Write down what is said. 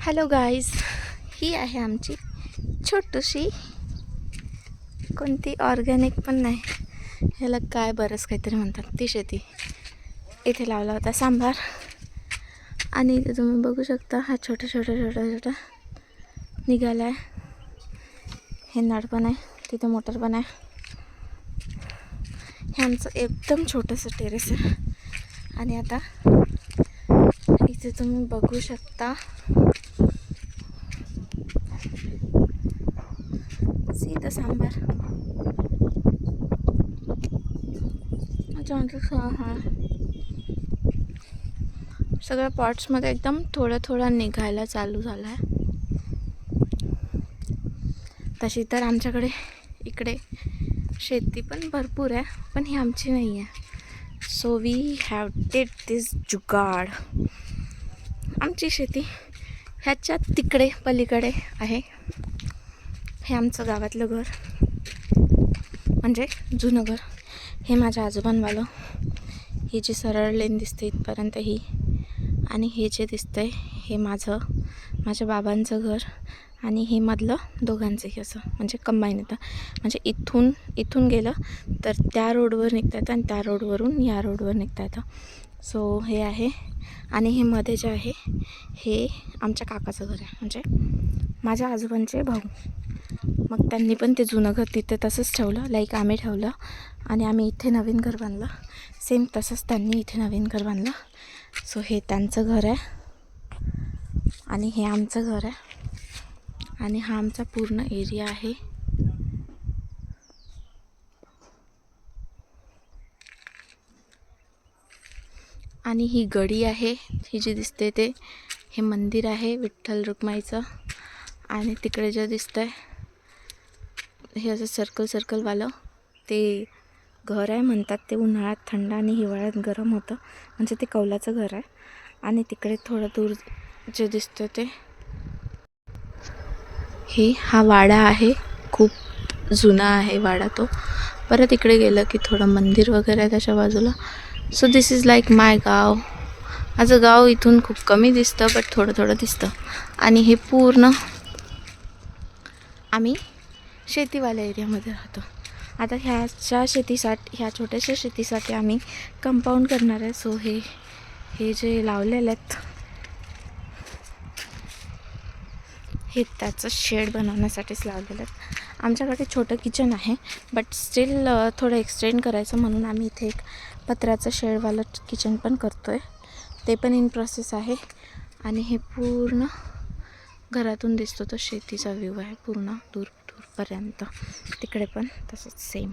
Hello guys, ही आहे आमची छोटूशी, कोणती ऑर्गॅनिक पण नाही, ह्याला काय बरंच काहीतरी म्हणतात, ती शेती. इथे लावला होता सांबार. आणि इथे तुम्ही बघू शकता हा छोटा छोटा निघाला आहे. हे नाड पण आहे, तिथे मोटर पण आहे. हे आमचं एकदम छोटंसं टेरेस आहे. आणि आता इथे तुम्ही बघू शकता सीता सांबार. सगळ्या पॉट्समध्ये एकदम थोडं निघायला चालू झाला आहे. तशी तर आमच्याकडे इकडे शेती पण भरपूर आहे, पण ही आमची नाही आहे. सो वी हॅव डिड दिस जुगाड. आमची शेती ह्याच्या तिकडे पलीकडे आहे. हे आमचं गावातलं घर, म्हणजे जुनं घर. हे माझ्या आजोबांवालं. ही जी सरळ लेन दिसते इथपर्यंत ही, आणि हे जे दिसतंय हे माझ्या बाबांचं घर. आणि हे मधलं दोघांचंही असं म्हणजे कंबाईन येतं. म्हणजे इथून गेलं तर त्या रोडवर निघता येतं आणि त्या रोडवरून या रोडवर निघता येतं. सो हे आहे. आणि हे मध्ये जे आहे हे आमच्या काकाचं घर आहे, म्हणजे माझ्या आजोबांचे भाऊ. मग त्यांनी पण ते जुनं घर तिथे तसंच ठेवलं, लाईक आम्ही ठेवलं. आणि आम्ही इथे नवीन घर बांधलं, सेम तसंच त्यांनी इथे नवीन घर बांधलं. सो हे त्यांचं घर आहे आणि हे आमचं घर आहे. आणि हा आमचा पूर्ण एरिया आहे. आणि ही गडी आहे, ही जी दिसते ते हे मंदिर आहे विठ्ठल रुक्माईचं. आणि तिकडे जे दिसतंय हे असं सर्कलवालं ते घर आहे. म्हणतात ते उन्हाळ्यात थंड आणि हिवाळ्यात गरम होतं, म्हणजे ते कौलाचं घर आहे. आणि तिकडे थोडं दूर जे दिसतं ते हा वाडा आहे. खूप जुना आहे वाडा तो. परत इकडे गेलं की थोडं मंदिर वगैरे आहे त्याच्या बाजूला. सो दिस इज लाईक माय गाव. माझं गाव इथून खूप कमी दिसतं, बट थोडं दिसतं. आणि हे पूर्ण आम्ही शेतीवाल्या एरियामध्ये राहतो. आता ह्या छोट्याशा शेतीसाठी आम्ही कंपाऊंड करणार आहे. सो हे जे लावलेले आहेत हे त्याचं शेड बनवण्यासाठीच लावलेलं आहेत. आमच्याकडे छोटं किचन आहे, बट स्टील थोडं एक्सटेंड करायचं म्हणून आम्ही इथे एक पत्र्याचं शेडवालं किचन पण करतो आहे. ते पण इन प्रोसेस आहे. आणि हे पूर्ण घरातून दिसतो तो शेतीचा व्ह्यू आहे, पूर्ण दूरपर्यंत. तिकडे पण तसंच सेम.